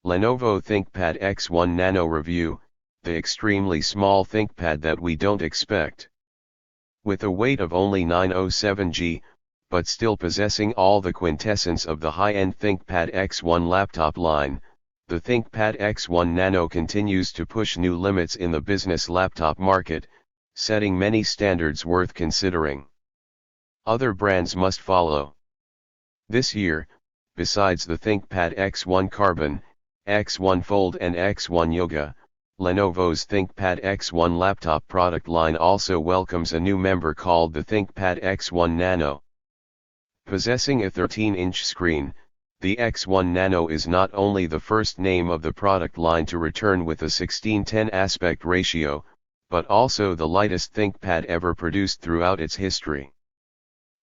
Lenovo ThinkPad X1 Nano review, the extremely small ThinkPad that we don't expect. With a weight of only 907 g, but still possessing all the quintessence of the high-end ThinkPad X1 laptop line, the ThinkPad X1 Nano continues to push new limits in the business laptop market, setting many standards worth considering. Other brands must follow. This year, besides the ThinkPad X1 Carbon, X1 Fold and X1 Yoga, Lenovo's ThinkPad X1 laptop product line also welcomes a new member called the ThinkPad X1 Nano. Possessing a 13-inch screen, the X1 Nano is not only the first name of the product line to return with a 16:10 aspect ratio, but also the lightest ThinkPad ever produced throughout its history.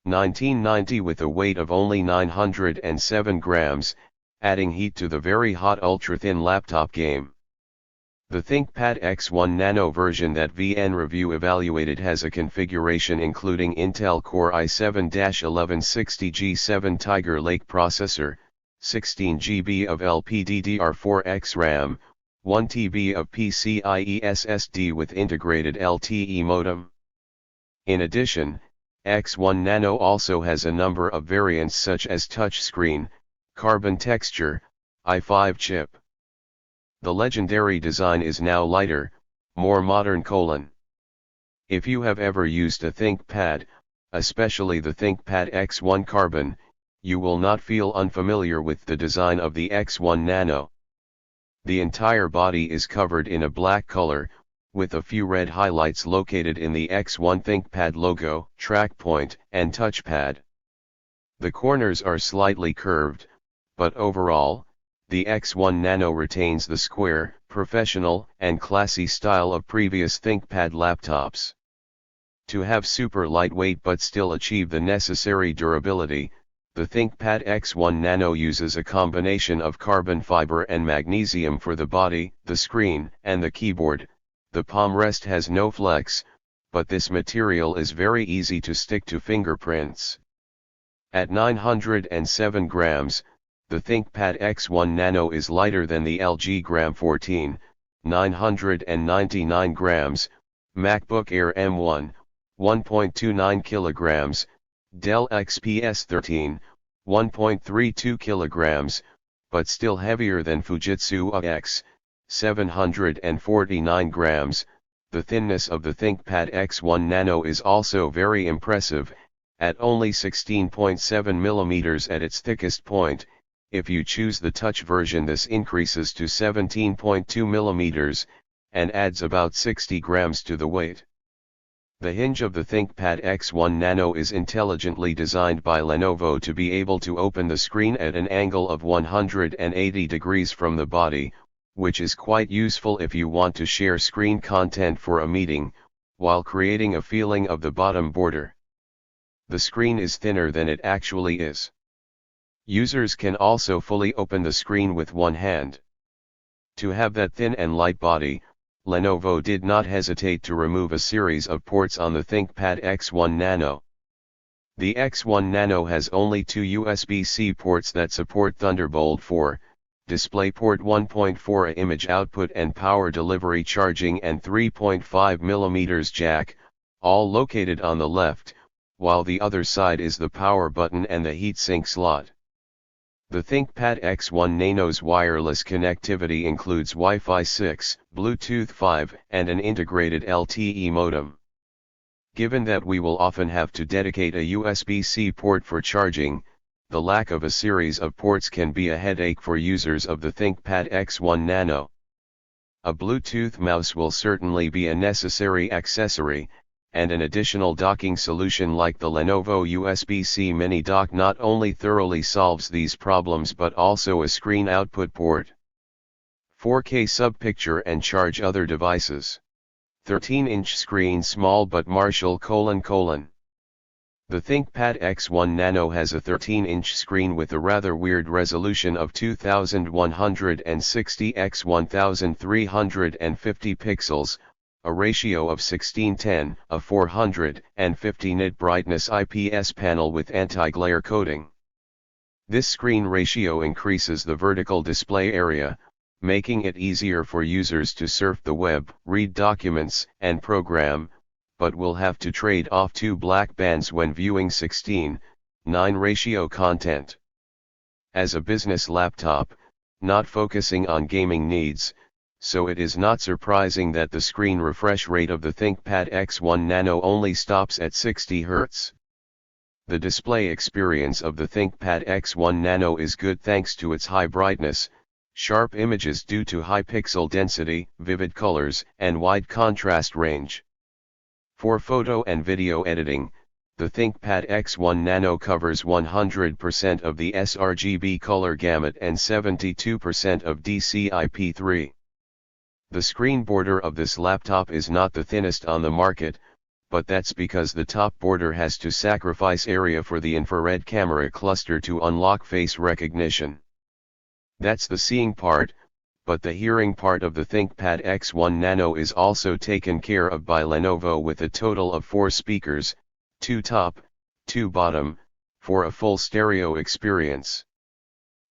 1990 with a weight of only 907 grams, adding heat to the very hot ultra-thin laptop game. The ThinkPad X1 Nano version that VnReview evaluated has a configuration including Intel Core i7-1160 Tiger Lake processor, 16 GB of LPDDR4X RAM, 1 TB of PCIe SSD with integrated LTE modem. In addition, X1 Nano also has a number of variants such as touchscreen, carbon texture, i5 chip. The legendary design is now lighter, more modern. If you have ever used a ThinkPad, especially the ThinkPad X1 Carbon, you will not feel unfamiliar with the design of the X1 Nano. The entire body is covered in a black color, with a few red highlights located in the X1 ThinkPad logo, track point, and touchpad. The corners are slightly curved, but overall, the X1 Nano retains the square, professional, and classy style of previous ThinkPad laptops. To have super lightweight but still achieve the necessary durability, the ThinkPad X1 Nano uses a combination of carbon fiber and magnesium for the body, the screen, and the keyboard. The palm rest has no flex, but this material is very easy to stick to fingerprints. At 907 grams, the ThinkPad X1 Nano is lighter than the LG Gram 14, 999 grams, MacBook Air M1, 1.29 kilograms, Dell XPS 13, 1.32 kilograms, but still heavier than Fujitsu X, 749 grams. The thinness of the ThinkPad X1 Nano is also very impressive, at only 16.7 mm at its thickest point. If you choose the touch version, this increases to 17.2 mm, and adds about 60 grams to the weight. The hinge of the ThinkPad X1 Nano is intelligently designed by Lenovo to be able to open the screen at an angle of 180 degrees from the body, which is quite useful if you want to share screen content for a meeting, while creating a feeling of the bottom border. The screen is thinner than it actually is. Users can also fully open the screen with one hand. To have that thin and light body, Lenovo did not hesitate to remove a series of ports on the ThinkPad X1 Nano. The X1 Nano has only two USB-C ports that support Thunderbolt 4, DisplayPort 1.4, image output and power delivery charging, and 3.5mm jack, all located on the left, while the other side is the power button and the heatsink slot. The ThinkPad X1 Nano's wireless connectivity includes Wi-Fi 6, Bluetooth 5, and an integrated LTE modem. Given that we will often have to dedicate a USB-C port for charging, the lack of a series of ports can be a headache for users of the ThinkPad X1 Nano. A Bluetooth mouse will certainly be a necessary accessory, and an additional docking solution like the Lenovo USB-C Mini Dock not only thoroughly solves these problems but also a screen output port. 4K sub-picture and charge other devices. 13-inch screen small but Marshall: The ThinkPad X1 Nano has a 13-inch screen with a rather weird resolution of 2160 x 1350 pixels, a ratio of 16:10, a 450 nit brightness IPS panel with anti-glare coating. This screen ratio increases the vertical display area, making it easier for users to surf the web, read documents, and program, but will have to trade off two black bands when viewing 16:9 ratio content. As a business laptop, not focusing on gaming needs, so it is not surprising that the screen refresh rate of the ThinkPad X1 Nano only stops at 60 Hz. The display experience of the ThinkPad X1 Nano is good thanks to its high brightness, sharp images due to high pixel density, vivid colors, and wide contrast range. For photo and video editing, the ThinkPad X1 Nano covers 100% of the sRGB color gamut and 72% of DCI-P3. The screen border of this laptop is not the thinnest on the market, but that's because the top border has to sacrifice area for the infrared camera cluster to unlock face recognition. That's the seeing part, but the hearing part of the ThinkPad X1 Nano is also taken care of by Lenovo with a total of 4 speakers, 2 top, 2 bottom, for a full stereo experience.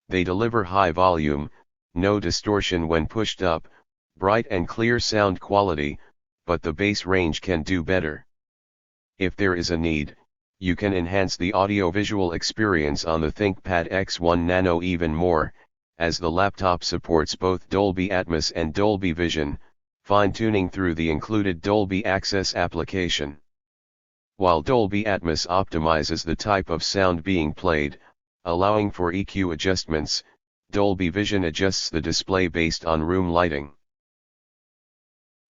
They deliver high volume, no distortion when pushed up, bright and clear sound quality, but the bass range can do better. If there is a need, you can enhance the audio-visual experience on the ThinkPad X1 Nano even more, as the laptop supports both Dolby Atmos and Dolby Vision, fine-tuning through the included Dolby Access application. While Dolby Atmos optimizes the type of sound being played, allowing for EQ adjustments, Dolby Vision adjusts the display based on room lighting.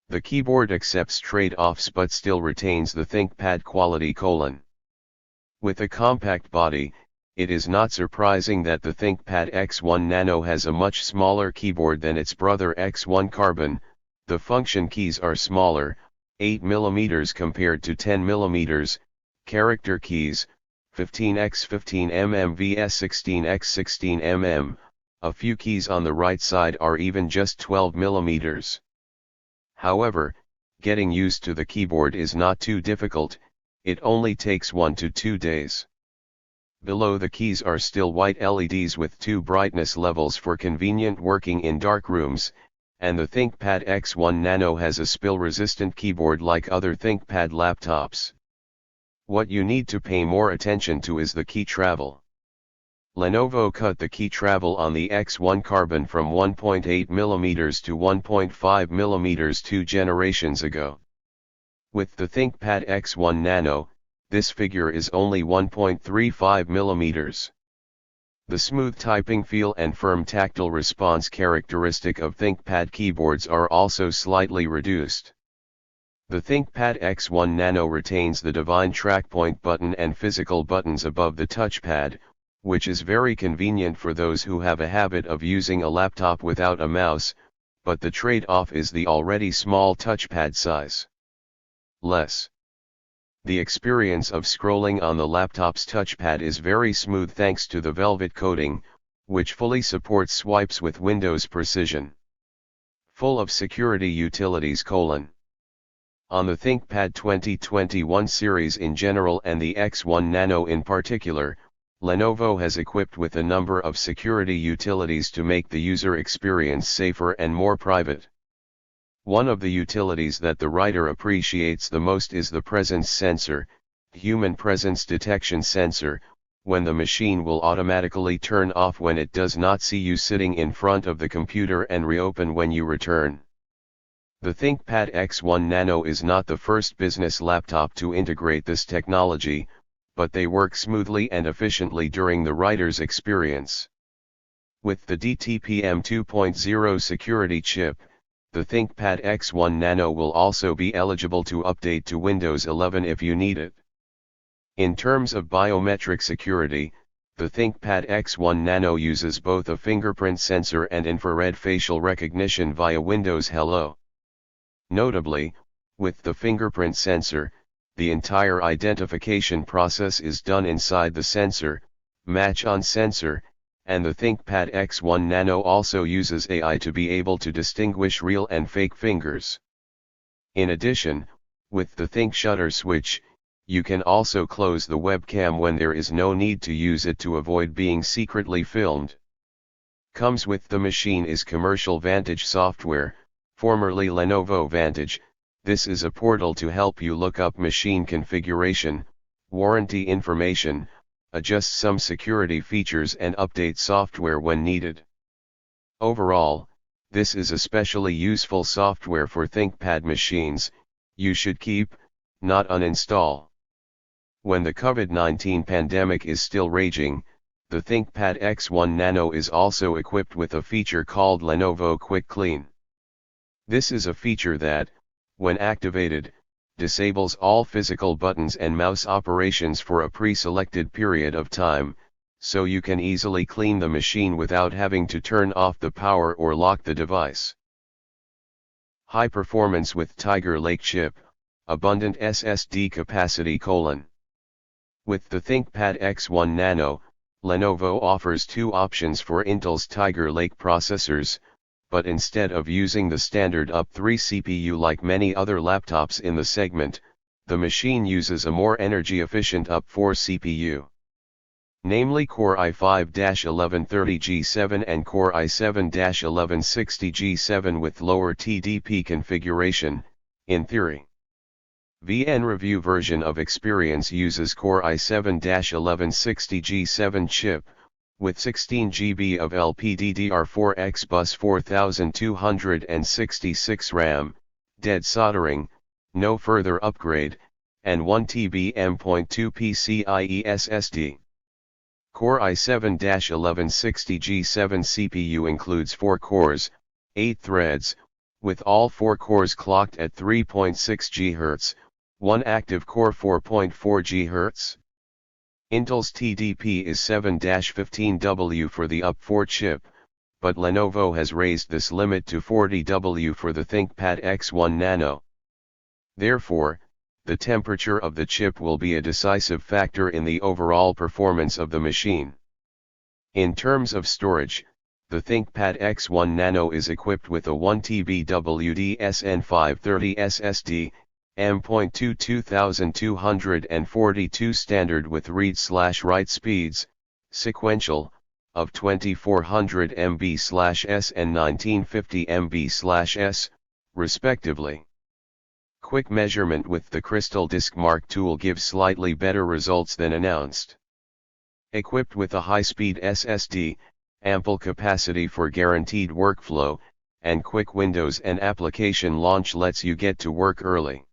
The keyboard accepts trade-offs but still retains the ThinkPad quality. With a compact body, it is not surprising that the ThinkPad X1 Nano has a much smaller keyboard than its brother X1 Carbon. The function keys are smaller, 8mm compared to 10mm, character keys, 15x15mm vs 16x16mm, a few keys on the right side are even just 12mm. However, getting used to the keyboard is not too difficult, it only takes 1 to 2 days. Below the keys are still white LEDs with 2 brightness levels for convenient working in dark rooms, and the ThinkPad X1 Nano has a spill-resistant keyboard like other ThinkPad laptops. What you need to pay more attention to is the key travel. Lenovo cut the key travel on the X1 Carbon from 1.8mm to 1.5mm 2 generations ago. With the ThinkPad X1 Nano, this figure is only 1.35mm. The smooth typing feel and firm tactile response characteristic of ThinkPad keyboards are also slightly reduced. The ThinkPad X1 Nano retains the Divine TrackPoint button and physical buttons above the touchpad, which is very convenient for those who have a habit of using a laptop without a mouse, but the trade-off is the already small touchpad size. The experience of scrolling on the laptop's touchpad is very smooth thanks to the velvet coating, which fully supports swipes with Windows precision. Full of security utilities. On the ThinkPad 2021 series in general and the X1 Nano in particular, Lenovo has equipped with a number of security utilities to make the user experience safer and more private. One of the utilities that the writer appreciates the most is the presence sensor, human presence detection sensor, when the machine will automatically turn off when it does not see you sitting in front of the computer and reopen when you return. The ThinkPad X1 Nano is not the first business laptop to integrate this technology, but they work smoothly and efficiently during the writer's experience. With the DTPM 2.0 security chip, the ThinkPad X1 Nano will also be eligible to update to Windows 11 if you need it. In terms of biometric security, the ThinkPad X1 Nano uses both a fingerprint sensor and infrared facial recognition via Windows Hello. Notably, with the fingerprint sensor, the entire identification process is done inside the sensor, match on sensor, and the ThinkPad X1 Nano also uses AI to be able to distinguish real and fake fingers. In addition, with the Think Shutter switch, you can also close the webcam when there is no need to use it to avoid being secretly filmed. Comes with the machine is Commercial Vantage software, formerly Lenovo Vantage. This is a portal to help you look up machine configuration, warranty information, adjust some security features and update software when needed. Overall, this is especially useful software for ThinkPad machines. You should keep, not uninstall. When the COVID-19 pandemic is still raging, the ThinkPad X1 Nano is also equipped with a feature called Lenovo Quick Clean. This is a feature that, when activated, disables all physical buttons and mouse operations for a pre-selected period of time, so you can easily clean the machine without having to turn off the power or lock the device. High performance with Tiger Lake chip, abundant SSD capacity : With the ThinkPad X1 Nano, Lenovo offers two options for Intel's Tiger Lake processors, but instead of using the standard UP3 CPU like many other laptops in the segment, the machine uses a more energy-efficient UP4 CPU. Namely Core i5-1130G7 and Core i7-1160G7 with lower TDP configuration, in theory. VnReview version of Experience uses Core i7-1160G7 chip, with 16 GB of LPDDR4X bus 4266 RAM, dead soldering, no further upgrade, and 1 TB M.2 PCIe SSD. Core i7-1160G7 CPU includes 4 cores, 8 threads, with all 4 cores clocked at 3.6 GHz, 1 active core 4.4 GHz. Intel's TDP is 7-15W for the UP4 chip, but Lenovo has raised this limit to 40W for the ThinkPad X1 Nano. Therefore, the temperature of the chip will be a decisive factor in the overall performance of the machine. In terms of storage, the ThinkPad X1 Nano is equipped with a 1 TB WDSN530 SSD, M.2 2242 standard with read/write speeds, sequential, of 2400 MB/s and 1950 MB/s, respectively. Quick measurement with the Crystal Disk Mark tool gives slightly better results than announced. Equipped with a high-speed SSD, ample capacity for guaranteed workflow, and quick Windows and application launch lets you get to work early.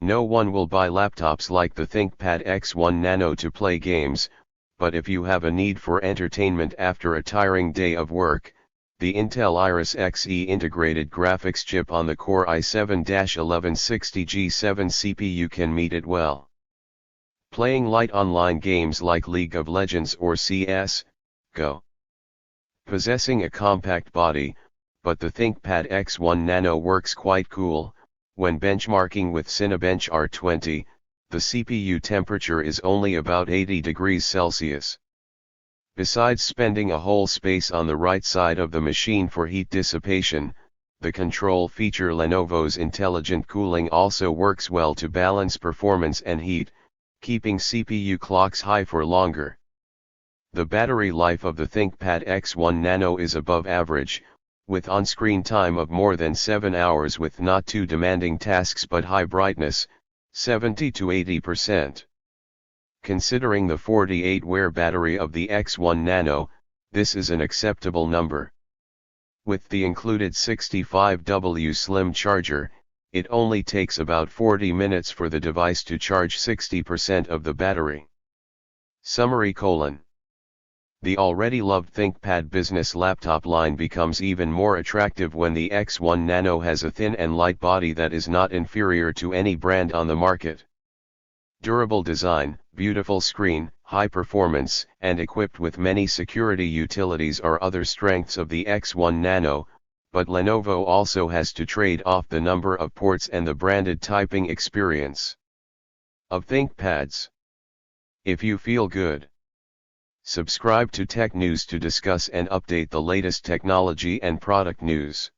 No one will buy laptops like the ThinkPad X1 Nano to play games, but if you have a need for entertainment after a tiring day of work, the Intel Iris Xe integrated graphics chip on the Core i7-1160G7 CPU can meet it well. Playing light online games like League of Legends or CS, go. Possessing a compact body, but the ThinkPad X1 Nano works quite cool. When benchmarking with Cinebench R20, the CPU temperature is only about 80 degrees Celsius. Besides spending a whole space on the right side of the machine for heat dissipation, the control feature Lenovo's intelligent cooling also works well to balance performance and heat, keeping CPU clocks high for longer. The battery life of the ThinkPad X1 Nano is above average, with on-screen time of more than 7 hours with not too demanding tasks but high brightness, 70 to 80%. Considering the 48-wear battery of the X1 Nano, this is an acceptable number. With the included 65W slim charger, it only takes about 40 minutes for the device to charge 60% of the battery. Summary: The already loved ThinkPad business laptop line becomes even more attractive when the X1 Nano has a thin and light body that is not inferior to any brand on the market. Durable design, beautiful screen, high performance, and equipped with many security utilities are other strengths of the X1 Nano, but Lenovo also has to trade off the number of ports and the branded typing experience of ThinkPads. If you feel good, subscribe to Tech News to discuss and update the latest technology and product news.